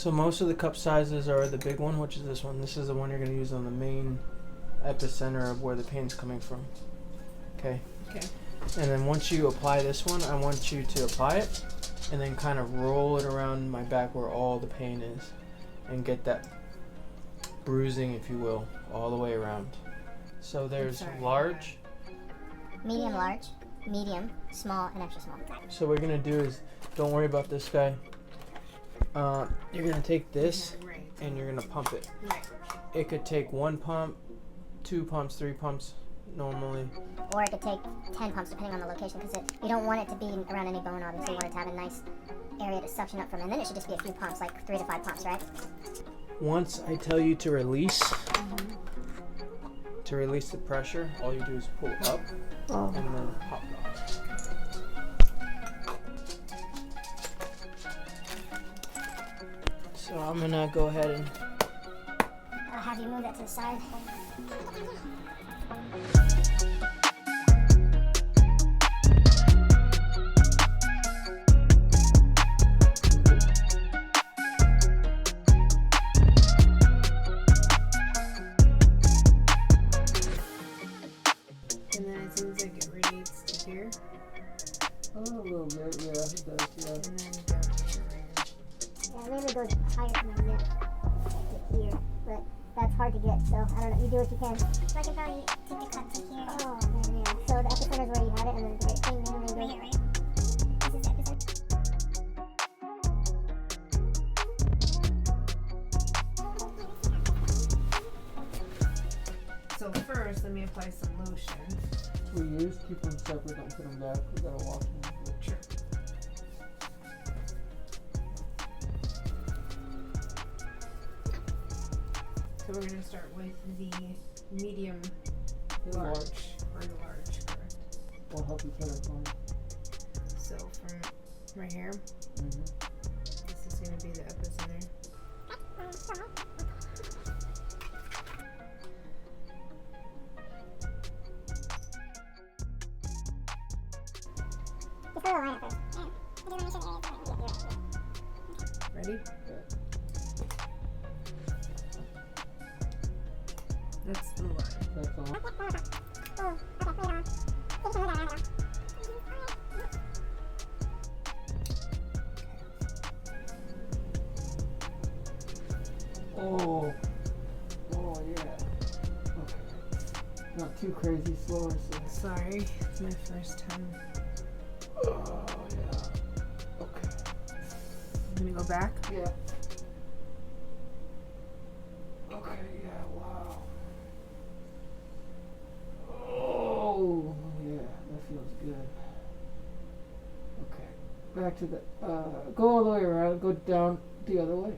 So most of the cup sizes are the big one, which is this one. This is the one you're going to use on the main epicenter of where the pain's coming from. Okay? Okay. And then once you apply this one, I want you to apply it and then kind of roll it around my back where all the pain is and get that bruising, if you will, all the way around. So there's large, medium, large, medium, small, and extra small. So what you're going to do is, don't worry about this guy. You're going to take this and you're going to pump it. It could take 1 pump, 2 pumps, 3 pumps normally. Or it could take 10 pumps depending on the location, because you don't want it to be around any bone, obviously. You want it to have a nice area to suction up from, and then it should just be a few pumps, like 3 to 5 pumps, right? Once I tell you to release, to release the pressure, all you do is pull up and then pop it off. So I'm gonna go ahead and I'll have you move that to the side. And then it seems like it radiates to here. a little bit, yeah, it does, yeah. And then down here. Yeah, maybe it goes higher from the lip to here, but that's hard to get, so I don't know. You do what you can. So I can probably take the cut to here. Oh, man, yeah. So the epicenter is where you had it, and then the right thing there, maybe. Right here, right? This is the epicenter. So first, let me apply some lotion. We use, keep them separate, don't put them back. We gotta wash them. Sure. So we're gonna start with the medium, large, or the large, correct? We'll help each other find. So from right here, Mm-hmm. this is gonna be the epicenter. Ready? That's the line. That's all. Oh. Oh, yeah. Okay. Not too crazy, slower, so. Sorry, it's my first time. Oh, yeah. Okay. I'm gonna go back. Yeah. Okay, yeah, wow. Oh, yeah, that feels good. Okay. Back to the, go all the way around, go down the other way.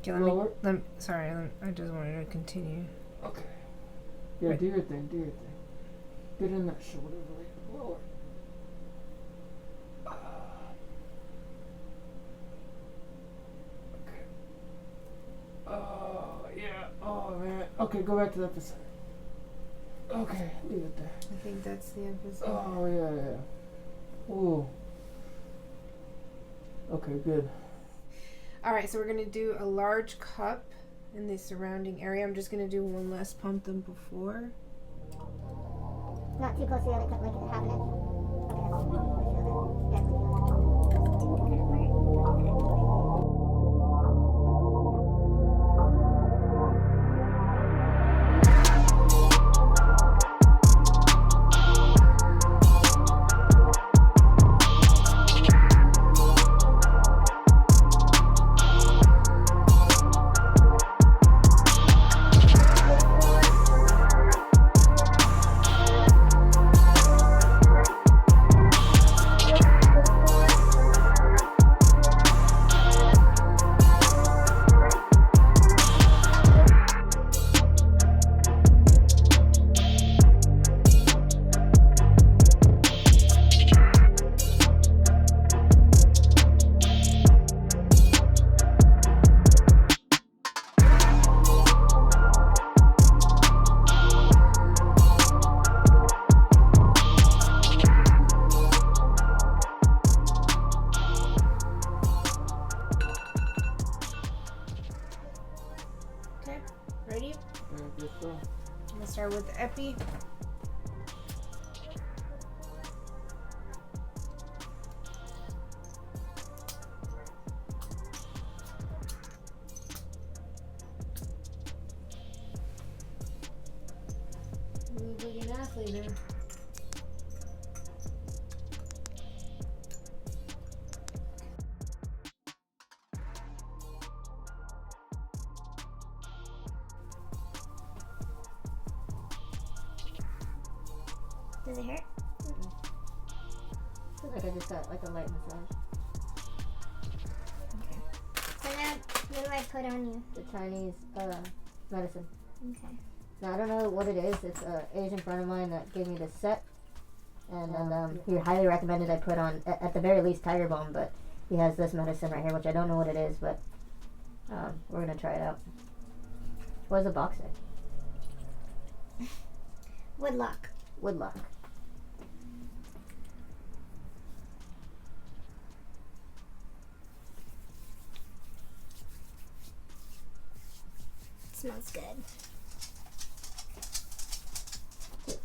Okay, Lower. I just wanted to continue. Okay. Yeah, Right. do your thing, do your thing. Get in that shoulder blade. Lower. Okay. Oh, yeah. Oh, man. Okay, go back to that position. Okay, leave it there. I think that's the epicenter. Oh, yeah, yeah. Ooh. Okay, good. Alright, so we're going to do a large cup in the surrounding area. I'm just going to do one less pump than before. Not too close to the other cut, like half an inch. epi. You big an athlete now. Does it hurt? I feel like I just got like a light massage. Okay. So now, what do I put on you? The Chinese medicine. Okay. Now I don't know what it is. It's an Asian friend of mine that gave me this set, and he highly recommended I put on at the very least tiger balm. But he has this medicine right here, which I don't know what it is, but we're gonna try it out. What does the box say? Woodlock. Woodlock. Smells good.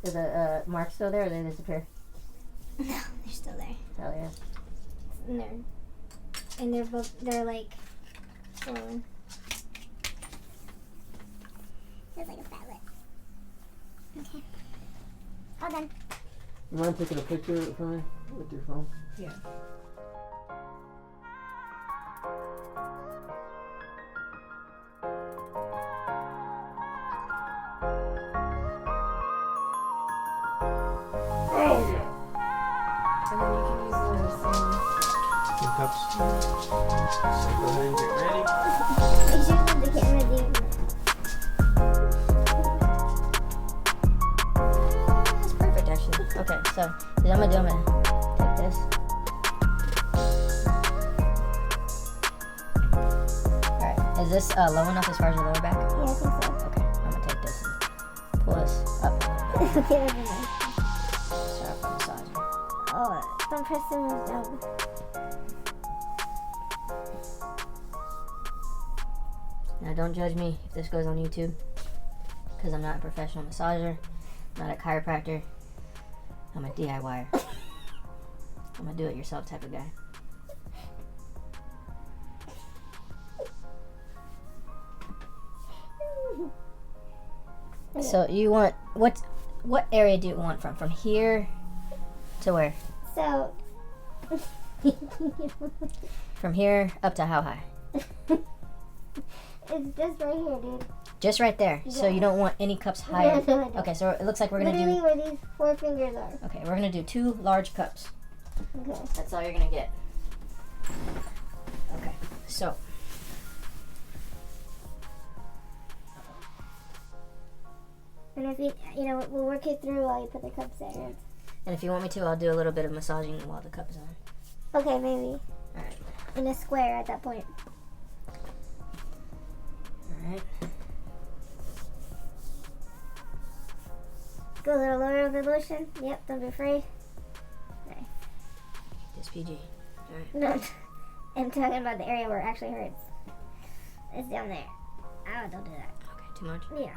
Is the marks still there, or did they disappear? No, they're still there. Hell yeah. They're like swollen. Feels like a fat lip. Okay. All done. You mind taking a picture of it for me with your phone? Yeah. And then you can use the same. Two cups. So go ahead and get ready. Make sure that the camera didn't. That's perfect, actually. Okay, so what I'm gonna take this. Alright, is this low enough as far as your lower back? Yeah, I think so. Okay, I'm gonna take this and pull this up. Okay, that'd be nice. Start off massaging. Oh, don't press too much down. Now don't judge me if this goes on YouTube, because I'm not a professional massager, not a chiropractor. I'm a DIYer. I'm a do-it-yourself type of guy. So you want what area do you want from here to where? So, From here up to how high? it's just right here, dude. Just right there. So you don't want any cups higher. Yeah, no, I don't. Okay, so it looks like we're gonna Literally do. where these 4 fingers are. Okay, we're gonna do 2 large cups. Okay. That's all you're gonna get. Okay, so And if we'll work it through while you put the cups there. and if you want me to, I'll do a little bit of massaging while the cup is on. Okay, maybe. Alright. In a square at that point. Alright. Go a little lower with the lotion. Yep, don't be afraid. It's PG. Alright. No, I'm talking about the area where it actually hurts. It's down there. Oh, don't do that. Okay, too much? Yeah.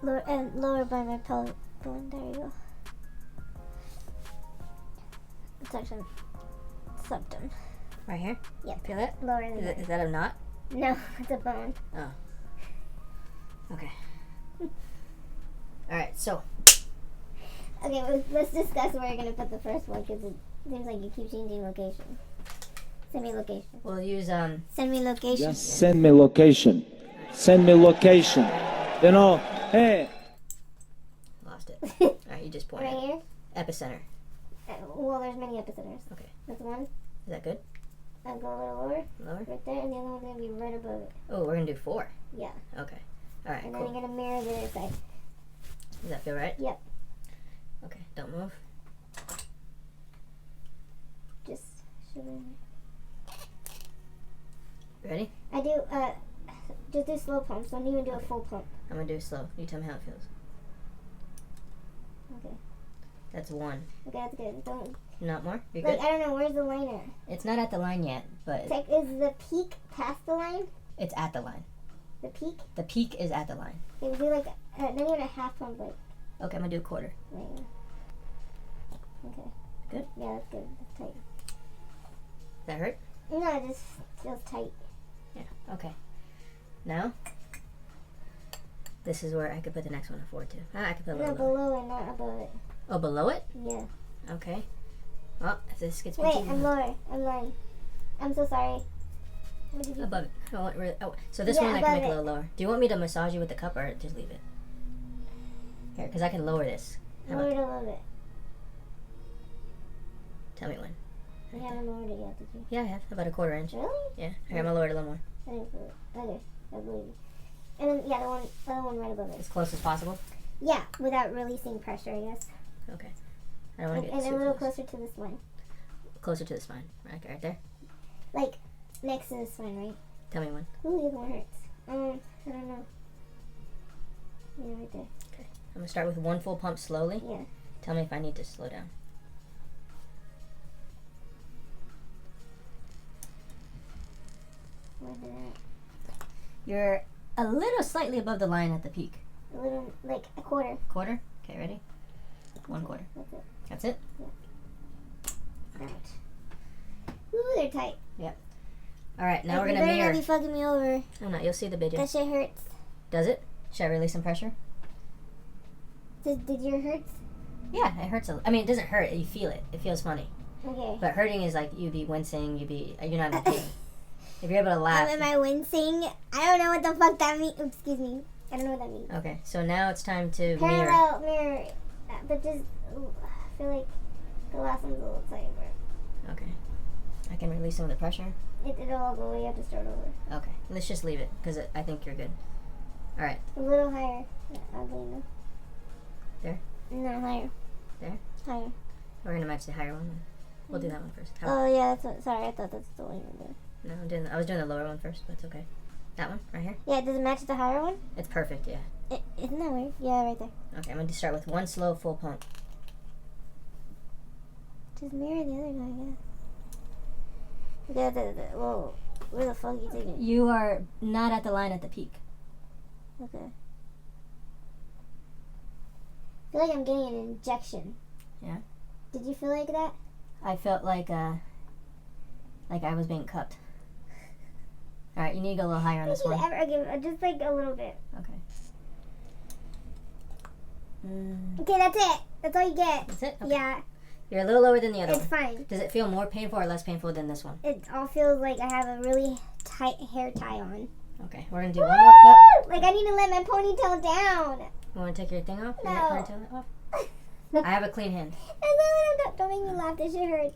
Lower by my pelvic bone. There you go. It's actually septum. Right here? Yep. Feel it? Lower than that. Is that a knot? No, it's a bone. Oh. Okay. Alright, so Okay, let's discuss where you're gonna put the first one because it seems like you keep changing location. Send me location. we'll use Send me location. Just send me location. Send me location. You know, hey. lost it. Alright, you just point Right it. here. Epicenter. Well, there's many epicenters. Okay. That's one. Is that good? I'll go a little lower, Lower? right there, and the other one's gonna be right above it. Oh, we're gonna do 4. Yeah. Okay. Alright, And then cool. you're gonna mirror the other side. Does that feel right? Yep. Okay, don't move. Just shove it in Ready? there. I do. Just do slow pumps. Don't even do a full pump. I'm gonna do it slow. You tell me how it feels. Okay. That's 1. Okay, that's good. Don't. Not more? You're Like good? I don't know. Where's the line at? It's not at the line yet, but It's like, is the peak past the line? it's at the line. The peak? The peak is at the line. It would do like not even a half pump, like. Okay, I'm gonna do a quarter. Right. Okay. Good? Yeah, that's good. That's tight. Does that hurt? No, it just feels tight. Yeah, okay. Now, this is where I could put the next one forward too. I could put a No, little lower. below it, not above it. Oh, below it? Yeah. Okay. Well, if this gets Wait, too I'm lower. I'm lying. I'm so sorry. What did you above it. So this Yeah, one I can above make a it. little lower. Do you want me to massage you with the cup or just leave it? Here, because I can lower this. How lower about, it a little bit? tell me when. You haven't lowered it yet, did you? Yeah, I have. About a quarter inch. Really? Yeah. Here, I'm gonna lower it a little more. I didn't feel it. Okay, I believe you. And then, yeah, the other one right above it. As close as possible. Yeah, without releasing pressure, I guess. Okay. I don't want to get And too a little close. closer to the spine. Closer to the spine. Okay, right there. Like, next to the spine, right? Tell me when. Ooh, the other one hurts. I don't know. Yeah, right there. I'm gonna start with one full pump slowly. Yeah. Tell me if I need to slow down. Where did that? You're a little slightly above the line at the peak. A little, like a quarter. Quarter? Okay, ready? 1/4. That's it. That's it? Ooh, they're tight. Alright, now we're You gonna better mirror. not be fucking me over. I'm not, you'll see the video. That shit hurts. Does it? Should I release some pressure? Did your hurts? Yeah, it hurts it doesn't hurt, you feel it. It feels funny. Okay. But hurting is like you'd be wincing, you're not in pain. If you're able to laugh. Am I wincing? I don't know what the fuck that means. Excuse me. I don't know what that means. Okay, so now it's time to mirror. Parallel mirror. But just, I feel like the last one's a little tight. Okay. I can release some of the pressure. It'll all go away. You have to start over. Okay, let's just leave it because I think you're good. Alright, A little higher. Ugly enough. There? No, higher. There? Higher. we're gonna match the higher one. We'll do that one first. Oh, yeah, that's what, sorry, I thought that's the one you were doing. No, I was doing the lower one first, but it's okay. That one, right here? Yeah, does it match the higher one? It's perfect, yeah. Isn't that weird? Yeah, right there. Okay, I'm gonna start with one slow full pump. Just mirror the other guy, yeah. Whoa, where the fuck are you taking? You are not at the line at the peak. Okay. I feel like I'm getting an injection. Yeah? Did you feel like that? I felt like I was being cupped. Alright, you need to go a little higher on this one. Okay, just like a little bit. Okay. Okay, that's it. That's all you get. That's it? Okay. Yeah, You're a little lower than the other it's one. fine. Does it feel more painful or less painful than this one? It all feels like I have a really tight hair tie on. Okay, we're gonna do one more cup. Like I need to let my ponytail down. You wanna take your thing off? No. Your ponytail off? I have a clean hand. Don't make me laugh. This shit hurts.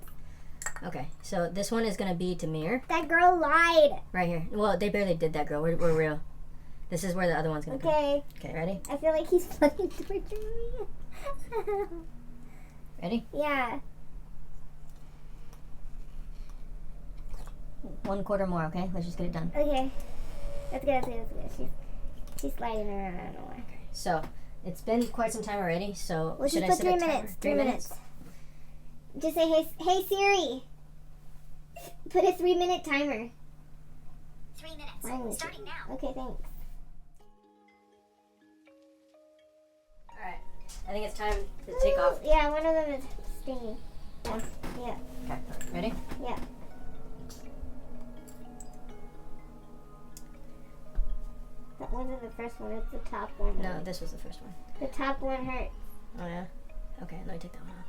Okay, so this one is gonna be to mirror. That girl lied. Right here. Well, they barely did that, girl. We're real. This is where the other one's gonna go. Okay. Okay, ready? I feel like he's fucking torturing me. Ready? Yeah. 1/4 more, okay? Let's just get it done. Okay. That's good. That's good. That's good. She's sliding around. I don't know why. So, it's been quite some time already, so Well, should just I put set 3 a timer? minutes. 3 minutes? Just say, hey Siri. Put a 3-minute timer. 3 minutes. Finally. Starting now. Okay, thanks. Alright. I think it's time to take off. Yeah, one of them is stinging. One? Yeah. Okay. Ready? Yeah. That wasn't the first one. It's the top one. No, this was the first one. The top one hurts. Oh, yeah? Okay, let me take that one off.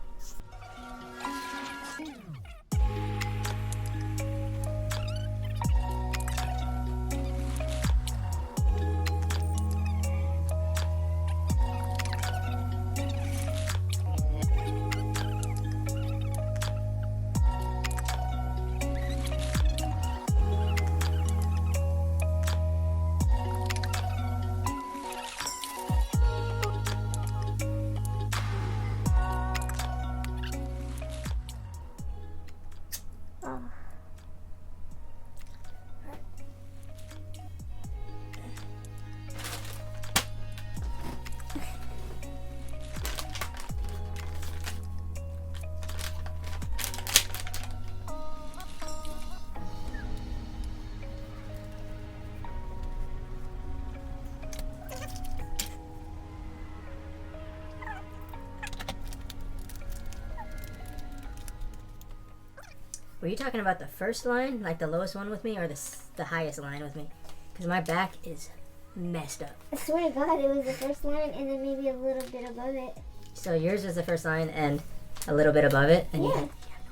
Were you talking about the first line, like the lowest one with me, or the highest line with me? Because my back is messed up. I swear to God, it was the first line and then maybe a little bit above it. So yours was the first line and a little bit above it, and Yeah. you have no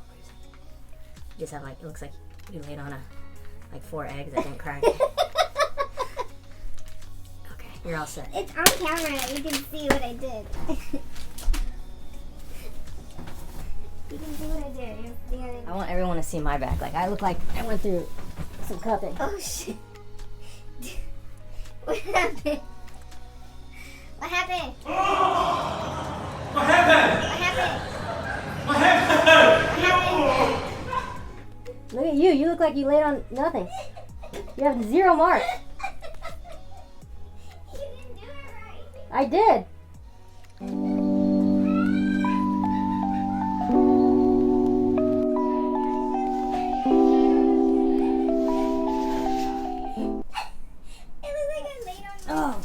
bruising. You just have like, it looks like you laid on like 4 eggs that didn't crack. Okay, you're all set. It's on camera. You can see what I did. You can see what I did. I want everyone to see my back. Like, I look like I went through some cupping. Oh shit. What happened? What happened? What happened? What happened? Look at you. You look like you laid on nothing. You have 0 marks. You didn't do it right. I did. It was like I laid on Oh.